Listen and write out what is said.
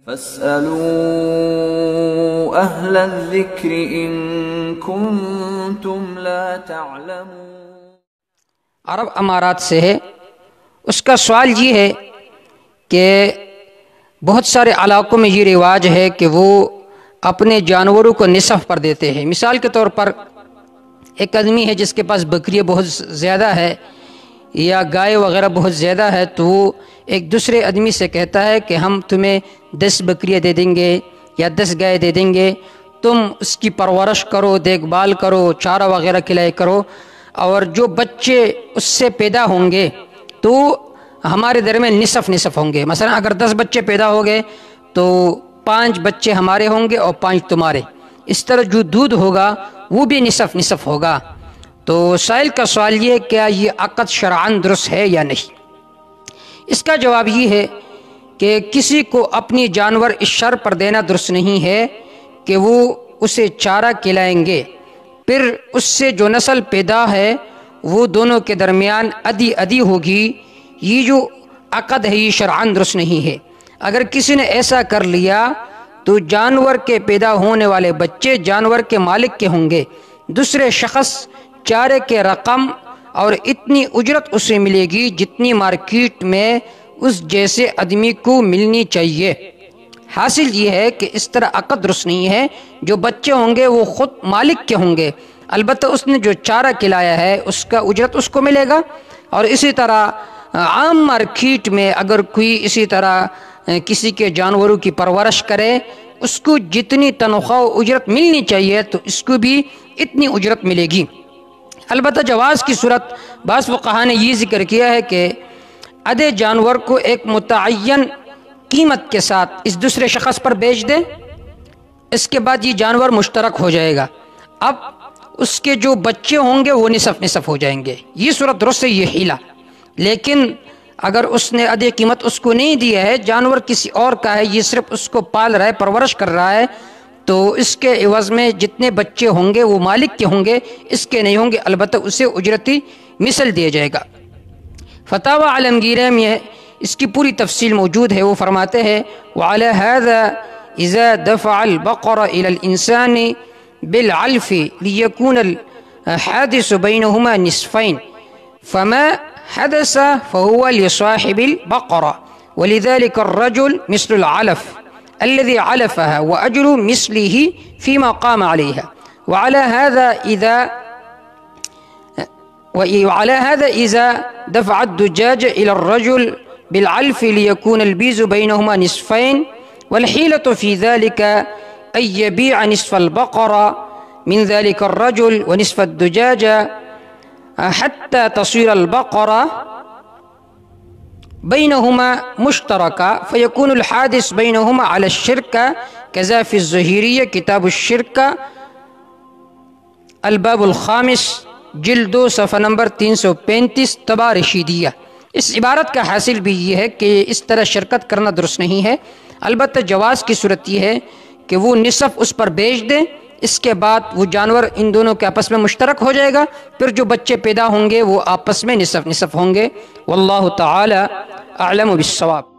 فاسألوا أهل الذكر إن كنتم لا تعلمون۔ عرب امارات سے ہے، اس کا سوال یہ ہے کہ بہت سارے علاقوں میں یہ رواج ہے کہ وہ اپنے جانوروں کو نصف پر دیتے ہیں۔ مثال کے طور پر ایک آدمی ہے جس کے پاس بکریاں بہت زیادہ ہے یا گائے وغیرہ بہت زیادہ ہے، تو وہ ایک دوسرے آدمی سے کہتا ہے کہ ہم تمہیں 10 بکریاں دے دیں گے یا 10 گائے دے دیں گے، تم اس کی پرورش کرو، دیکھ بھال کرو، چارہ وغیرہ کھلائے کرو، اور جو بچے اس سے پیدا ہوں گے تو ہمارے درمیان نصف نصف ہوں گے۔ مثلا اگر 10 بچے پیدا ہو گئے تو 5 بچے ہمارے ہوں گے اور 5 تمہارے، اس طرح جو دودھ ہوگا وہ بھی نصف نصف ہوگا۔ تو سائل کا سوال یہ ہے کیا یہ عقد شرعاً درست ہے یا نہیں؟ اس کا جواب یہ ہے کہ کسی کو اپنی جانور اس شرط پر دینا درست نہیں ہے کہ وہ اسے چارہ کھلائیں گے، پھر اس سے جو نسل پیدا ہے وہ دونوں کے درمیان ادی ادی ہوگی۔ یہ جو عقد ہے یہ شرعاً درست نہیں ہے۔ اگر کسی نے ایسا کر لیا تو جانور کے پیدا ہونے والے بچے جانور کے مالک کے ہوں گے، دوسرے شخص چارے کے رقم اور اتنی اجرت اسے ملے گی جتنی مارکیٹ میں اس جیسے آدمی کو ملنی چاہیے۔ حاصل یہ ہے کہ اس طرح عقد درست نہیں ہے۔ جو بچے ہوں گے وہ خود مالک کے ہوں گے، البتہ اس نے جو چارہ کھلایا ہے اس کا اجرت اس کو ملے گا۔ اور اسی طرح عام مارکیٹ میں اگر کوئی اسی طرح کسی کے جانوروں کی پرورش کرے، اس کو جتنی تنخواہ و اجرت ملنی چاہیے تو اس کو بھی اتنی اجرت ملے گی۔ البتہ جواز کی صورت بعض فقہاء نے یہ ذکر کیا ہے کہ ادھے جانور کو ایک متعین قیمت کے ساتھ اس دوسرے شخص پر بیچ دے، اس کے بعد یہ جانور مشترک ہو جائے گا، اب اس کے جو بچے ہوں گے وہ نصف نصف ہو جائیں گے۔ یہ صورت درست ہے، یہ حیلہ۔ لیکن اگر اس نے ادھے قیمت اس کو نہیں دی ہے، جانور کسی اور کا ہے، یہ صرف اس کو پال رہا ہے، پرورش کر رہا ہے، تو اس کے عوض میں جتنے بچے ہوں گے وہ مالک کے ہوں گے، اس کے نہیں ہوں گے، البتہ اسے اجرتی مثل دیا جائے گا۔ فتاوی عالمگیرہ میں اس کی پوری تفصیل موجود ہے۔ وہ فرماتے ہیں وعلى هذا اذا دفع البقر الى الانسان بالعلف ليكون الحادث بينهما نصفين فما حدث فهو لصاحب البقرة، ولذلك الرجل مثل العلف الذي علفها وأجر مثله فيما قام عليها، وعلى هذا إذا دفع الدجاج إلى الرجل بالعلف ليكون البيز بينهما نصفين، والحيلة في ذلك أن يبيع نصف البقرة من ذلك الرجل ونصف الدجاج حتى تصير البقرة بينهما مشتركة فيكون الحادث بينهما على الشركة، كذا في الزهيرية كتاب الشركة الباب الخامس جلد 2 صفحہ نمبر 335 طبع رشیدیہ۔ اس عبارت کا حاصل بھی یہ ہے کہ اس طرح شرکت کرنا درست نہیں ہے، البتہ جواز کی صورت یہ ہے کہ وہ نصف اس پر بیچ دیں، اس کے بعد وہ جانور ان دونوں کے آپس میں مشترک ہو جائے گا، پھر جو بچے پیدا ہوں گے وہ آپس میں نصف نصف ہوں گے۔ واللہ تعالی اعلم بالصواب۔